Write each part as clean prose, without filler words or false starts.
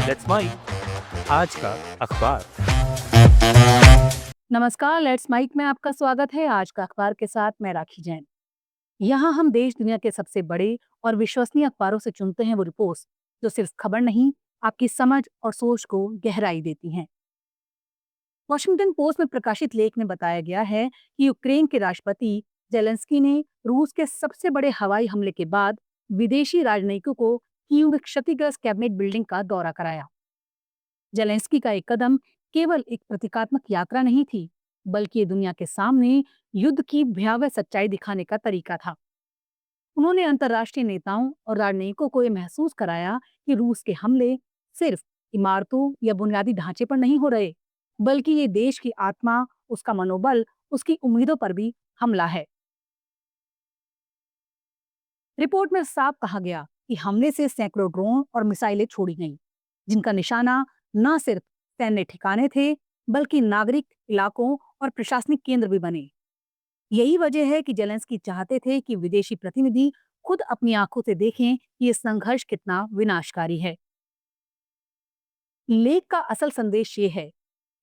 Let's mic आज का अखबार। नमस्कार, लेट्स माइक में आपका स्वागत है। आज का अखबार के साथ मैं राखी जैन। यहाँ हम देश दुनिया के सबसे बड़े और विश्वसनीय अखबारों से चुनते हैं वो रिपोर्ट्स जो सिर्फ खबर नहीं, आपकी समझ और सोच को गहराई देती हैं। वॉशिंगटन पोस्ट में प्रकाशित लेख में बताया गया है कि यूक्रेन के राष्ट्रपति जेलेंस्की ने रूस के सबसे बड़े हवाई हमले के बाद विदेशी राजनयिकों को कीव में क्षतिग्रस्त कैबिनेट बिल्डिंग का दौरा कराया। जेलेंस्की का एक कदम केवल एक प्रतीकात्मक यात्रा नहीं थी, बल्कि ये दुनिया के सामने युद्ध की भयावह सच्चाई दिखाने का तरीका था। उन्होंने अंतर्राष्ट्रीय नेताओं और राजनयिकों को ये महसूस कराया कि रूस के हमले सिर्फ इमारतों या बुनियादी ढांचे पर नहीं हो रहे, बल्कि ये देश की आत्मा, उसका मनोबल, उसकी उम्मीदों पर भी हमला है। रिपोर्ट में साफ कहा गया कि हमले से सैकड़ों ड्रोन और मिसाइलें छोड़ी गईं, जिनका निशाना न सिर्फ सैन्य ठिकाने थे, बल्कि नागरिक इलाकों और प्रशासनिक केंद्र भी बने। यही वजह है कि जेलेंस्की चाहते थे कि विदेशी प्रतिनिधि खुद अपनी आंखों से देखें कि ये संघर्ष कितना विनाशकारी है। लेख का असल संदेश ये है,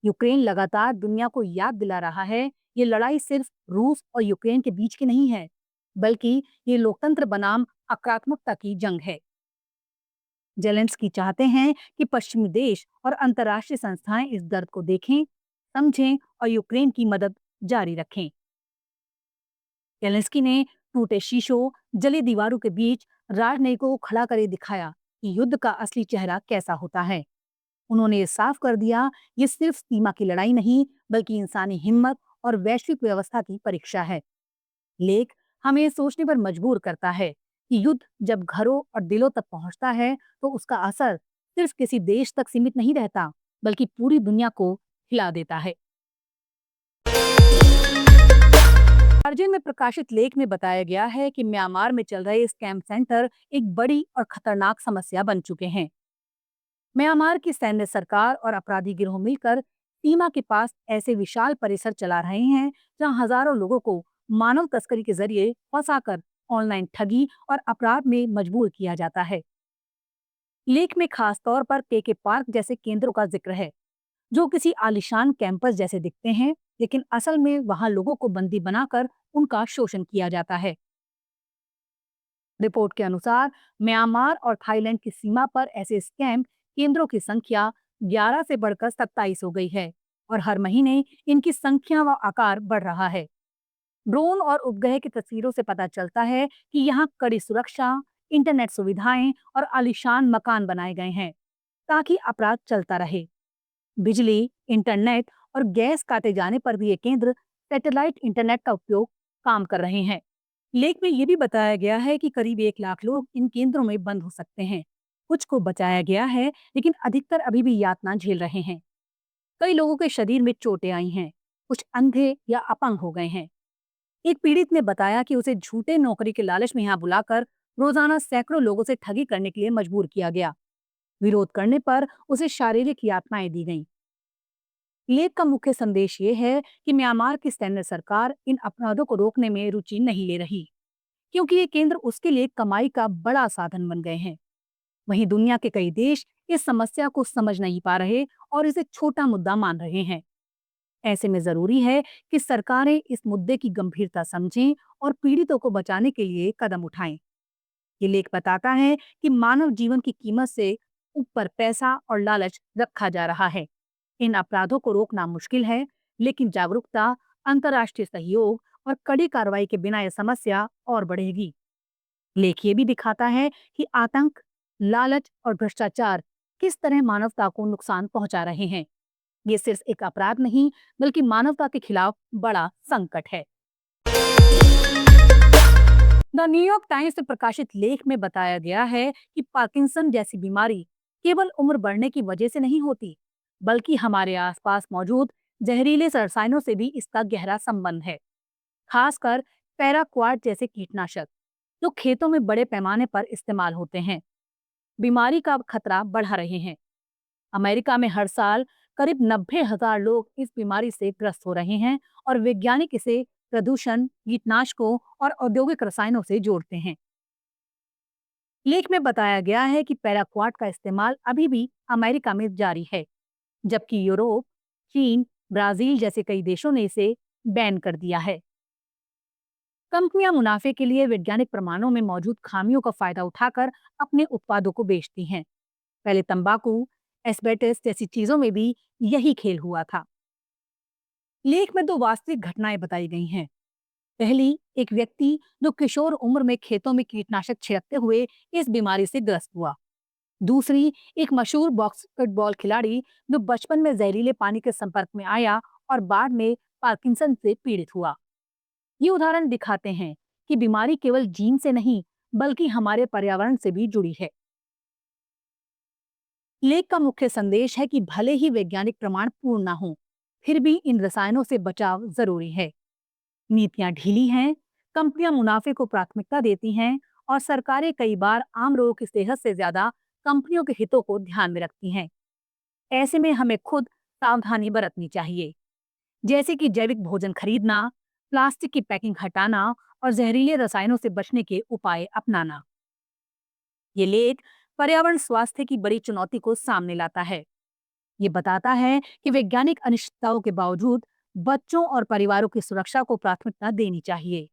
यूक्रेन लगातार दुनिया को याद दिला रहा है, ये लड़ाई सिर्फ रूस और यूक्रेन के बीच की नहीं है, बल्कि ये लोकतंत्र बनाम आक्रामकता की जंग है। जेलेंस्की चाहते हैं कि पश्चिमी देश और अंतर्राष्ट्रीय संस्थाएं इस दर्द को देखें, समझें और यूक्रेन की मदद जारी रखें। जेलेंस्की ने टूटे शीशों, जली दीवारों के बीच राजनयिकों को खड़ा कर दिखाया कि युद्ध का असली चेहरा कैसा होता है। उन्होंने ये साफ कर दिया, ये सिर्फ सीमा की लड़ाई नहीं, बल्कि इंसानी हिम्मत और वैश्विक व्यवस्था की परीक्षा है। लेख हमें सोचने पर मजबूर करता है कि युद्ध जब घरों और दिलों तक पहुंचता है, तो उसका असर सिर्फ किसी देश तक सीमित नहीं रहता, बल्कि पूरी दुनिया को हिला देता है। गार्जियन में प्रकाशित लेख में बताया गया है कि म्यांमार में चल रहे स्कैम सेंटर एक बड़ी और खतरनाक समस्या बन चुके हैं। म्यांमार की सैन्य सरकार और अपराधी गिरोह मिलकर सीमा के पास ऐसे विशाल परिसर चला रहे हैं, जहां हजारों लोगों को मानव तस्करी के जरिए फंसाकर ऑनलाइन ठगी और अपराध में मजबूर किया जाता है। लेख में खास तौर पर के पार्क जैसे केंद्रों का जिक्र है, जो किसी आलीशान कैंपस जैसे दिखते हैं, लेकिन असल में वहां लोगों को बंदी बनाकर उनका शोषण किया जाता है। रिपोर्ट के अनुसार म्यांमार और थाईलैंड की सीमा पर ऐसे स्कैम केंद्रों की संख्या 11 से बढ़कर 27 हो गई है और हर महीने इनकी संख्या व आकार बढ़ रहा है। ड्रोन और उपग्रह की तस्वीरों से पता चलता है कि यहाँ कड़ी सुरक्षा, इंटरनेट सुविधाएं और आलीशान मकान बनाए गए हैं, ताकि अपराध चलता रहे। बिजली, इंटरनेट और गैस काटे जाने पर भी ये केंद्र सैटेलाइट इंटरनेट का उपयोग काम कर रहे हैं। लेख में ये भी बताया गया है कि करीब 1 लाख लोग इन केंद्रों में बंद हो सकते हैं। कुछ को बचाया गया है, लेकिन अधिकतर अभी भी यातना झेल रहे हैं। कई लोगों के शरीर में चोटें आई हैं, कुछ अंधे या अपंग हो गए हैं। एक पीड़ित ने बताया कि उसे झूठे नौकरी के लालच में यहाँ बुलाकर रोजाना सैकड़ों लोगों से ठगी करने के लिए मजबूर किया गया। विरोध करने पर उसे शारीरिक यातनाएं दी गईं। लेख का मुख्य संदेश ये है कि म्यांमार की सैन्य सरकार इन अपराधों को रोकने में रुचि नहीं ले रही, क्योंकि ये केंद्र उसके लिए कमाई का बड़ा साधन बन गए हैं। वहीं दुनिया के कई देश इस समस्या को समझ नहीं पा रहे और इसे छोटा मुद्दा मान रहे हैं। ऐसे में जरूरी है कि सरकारें इस मुद्दे की गंभीरता समझें और पीड़ितों को बचाने के लिए कदम उठाएं। ये लेख बताता है कि मानव जीवन की कीमत से ऊपर पैसा और लालच रखा जा रहा है। इन अपराधों को रोकना मुश्किल है, लेकिन जागरूकता, अंतर्राष्ट्रीय सहयोग और कड़ी कार्रवाई के बिना यह समस्या और बढ़ेगी। लेख ये भी दिखाता है कि आतंक, लालच और भ्रष्टाचार किस तरह मानवता को नुकसान पहुंचा रहे हैं। ये सिर्फ एक अपराध नहीं, बल्कि मानवता के खिलाफ बड़ा संकट है। द न्यूयॉर्क टाइम्स में प्रकाशित लेख में बताया गया है कि पार्किंसन जैसी बीमारी केवल उम्र बढ़ने की वजह से नहीं होती, बल्कि हमारे आसपास मौजूद जहरीले रसायनों से भी इसका गहरा संबंध है। खासकर पैराक्वाट जैसे कीटनाशक, जो खेतों में बड़े पैमाने पर इस्तेमाल होते हैं, बीमारी का खतरा बढ़ा रहे हैं। अमेरिका में हर साल करीब 90,000 लोग इस बीमारी से ग्रस्त हो रहे हैं और वैज्ञानिक इसे प्रदूषण, कीटनाशकों और औद्योगिक रसायनों से जोड़ते हैं। लेख में बताया गया है कि पैराक्वाड का इस्तेमाल अभी भी अमेरिका में जारी है, जबकि यूरोप, चीन, ब्राजील जैसे कई देशों ने इसे बैन कर दिया है। कंपनियां मुनाफे के लिए वैज्ञानिक प्रमाणों में मौजूद खामियों का फायदा उठाकर अपने उत्पादों को बेचती हैं। पहले तंबाकू, एस्बेस्टस जैसी चीजों में भी यही खेल हुआ था। लेख में दो वास्तविक घटनाएं बताई गई हैं। पहली, एक व्यक्ति जो किशोर उम्र में खेतों में कीटनाशक छिड़कते हुए इस बीमारी से ग्रस्त हुआ। दूसरी, एक मशहूर बास्केटबॉल खिलाड़ी जो बचपन में जहरीले पानी के संपर्क में आया और बाद में पार्किंसन से पीड़ित हुआ। ये उदाहरण दिखाते हैं कि बीमारी केवल जीन से नहीं बल्कि हमारे पर्यावरण से भी जुड़ी है। लेख का मुख्य संदेश है कि भले ही वैज्ञानिक प्रमाण पूर्ण ना हो, फिर भी इन रसायनों से बचाव जरूरी है। नीतियां ढीली हैं, कंपनियां मुनाफे को प्राथमिकता देती हैं और सरकारें कई बार आम लोगों की सेहत से ज्यादा कंपनियों के हितों को ध्यान में रखती हैं। ऐसे में हमें खुद सावधानी बरतनी चाहिए, जैसे कि जैविक भोजन खरीदना, प्लास्टिक की पैकिंग हटाना और जहरीले रसायनों से बचने के उपाय अपनाना। ये लेख पर्यावरण स्वास्थ्य की बड़ी चुनौती को सामने लाता है। ये बताता है कि वैज्ञानिक अनिश्चितताओं के बावजूद बच्चों और परिवारों की सुरक्षा को प्राथमिकता देनी चाहिए।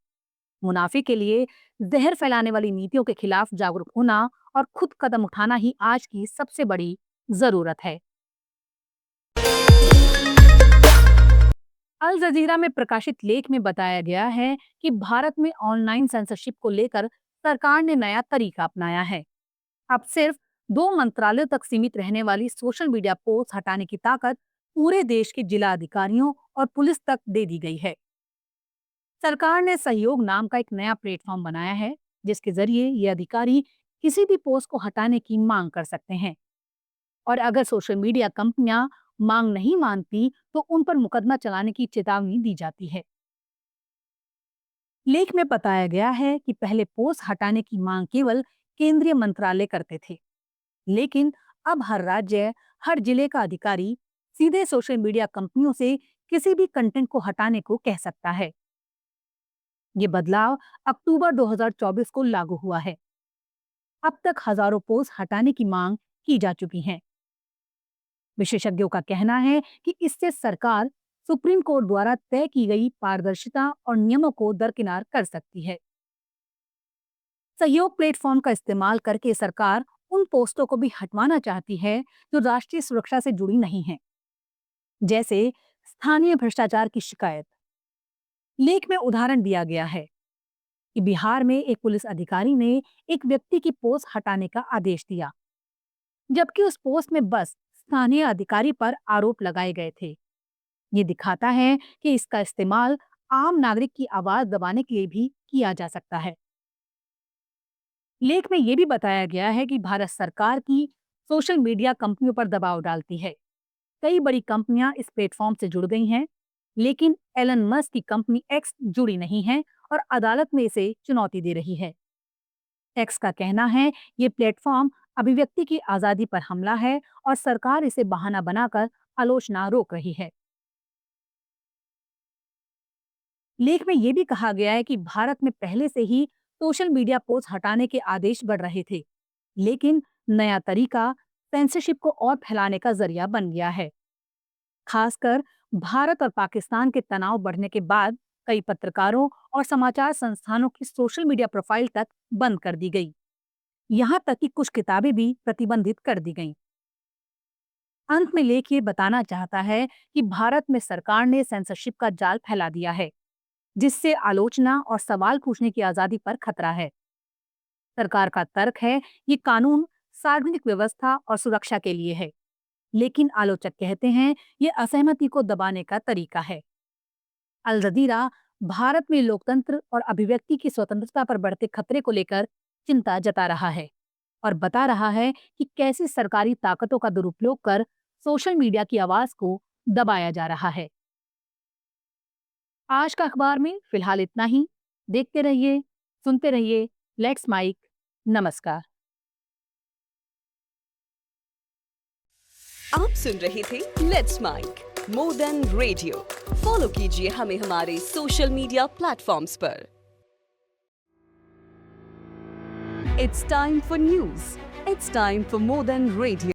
मुनाफे के लिए जहर फैलाने वाली नीतियों के खिलाफ जागरूक होना और खुद कदम उठाना ही आज की सबसे बड़ी जरूरत है। अल जजीरा में प्रकाशित लेख में बताया गया है कि भारत में ऑनलाइन सेंसरशिप को लेकर सरकार ने नया तरीका अपनाया है। अब सिर्फ 2 मंत्रालयों तक सीमित रहने वाली सोशल मीडिया पोस्ट हटाने की ताकत पूरे देश के जिला अधिकारियों और पुलिस तक दे दी गई है। सरकार ने सहयोग नाम का एक नया प्लेटफॉर्म बनाया है, जिसके जरिए ये अधिकारी किसी भी पोस्ट को हटाने की मांग कर सकते हैं और अगर सोशल मीडिया कंपनियां मांग नहीं मानती तो उन पर मुकदमा चलाने की चेतावनी दी जाती है। लेख में बताया गया है कि पहले पोस्ट हटाने की मांग केवल केंद्रीय मंत्रालय करते थे, लेकिन अब हर राज्य, हर जिले का अधिकारी सीधे सोशल मीडिया कंपनियों से किसी भी कंटेंट को हटाने को कह सकता है। ये बदलाव अक्टूबर 2024 को लागू हुआ है। अब तक हजारों पोस्ट हटाने की मांग की जा चुकी है। विशेषज्ञों का कहना है कि इससे सरकार सुप्रीम कोर्ट द्वारा तय की गई पारदर्शिता और नियमों को दरकिनार कर सकती है। सहयोग प्लेटफॉर्म का इस्तेमाल करके सरकार उन पोस्टों को भी हटवाना चाहती है जो राष्ट्रीय सुरक्षा से जुड़ी नहीं हैं, जैसे स्थानीय भ्रष्टाचार की शिकायत। लेख में उदाहरण दिया गया है कि बिहार में एक पुलिस अधिकारी ने एक व्यक्ति की पोस्ट हटाने का आदेश दिया, जबकि उस पोस्ट में बस स्थानीय अधिकारी पर आरोप लगाए गए थे। ये दिखाता है कि इसका इस्तेमाल आम नागरिक की आवाज दबाने के लिए भी किया जा सकता है। लेख में यह भी बताया गया है कि भारत सरकार की सोशल मीडिया कंपनियों पर दबाव डालती है। कई बड़ी कंपनियां इस प्लेटफॉर्म से जुड़ गई हैं, लेकिन एलन मस्क की कंपनी एक्स जुड़ी नहीं है और अदालत में इसे चुनौती दे रही है। एक्स का कहना है ये प्लेटफॉर्म अभिव्यक्ति की आजादी पर हमला है और सरकार इसे बहाना बनाकर आलोचना रोक रही है। लेख में यह भी कहा गया है कि भारत में पहले से ही सोशल मीडिया पोस्ट हटाने के आदेश बढ़ रहे थे, लेकिन नया तरीका सेंसरशिप को और फैलाने का जरिया बन गया है। खासकर भारत और पाकिस्तान के तनाव बढ़ने के बाद कई पत्रकारों और समाचार संस्थानों की सोशल मीडिया प्रोफाइल तक बंद कर दी गई। यहाँ तक कि कुछ किताबें भी प्रतिबंधित कर दी गईं। अंत में लेख ये बताना चाहता है कि भारत में सरकार ने सेंसरशिप का जाल फैला दिया है, जिससे आलोचना और सवाल पूछने की आजादी पर खतरा है। सरकार का तर्क है ये कानून सार्वजनिक व्यवस्था और सुरक्षा के लिए है, लेकिन आलोचक कहते हैं ये असहमति को दबाने का तरीका है। अल जजीरा भारत में लोकतंत्र और अभिव्यक्ति की स्वतंत्रता पर बढ़ते खतरे को लेकर चिंता जता रहा है और बता रहा है कि कैसे सरकारी ताकतों का दुरुपयोग कर सोशल मीडिया की आवाज को दबाया जा रहा है। आज का अखबार में फिलहाल इतना ही। देखते रहिए, सुनते रहिए लेट्स माइक। नमस्कार। आप सुन रहे थे let's make more than radio. Follow कीजिए हमें हमारे सोशल मीडिया प्लेटफॉर्म्स पर। It's time for news. It's time for more than radio.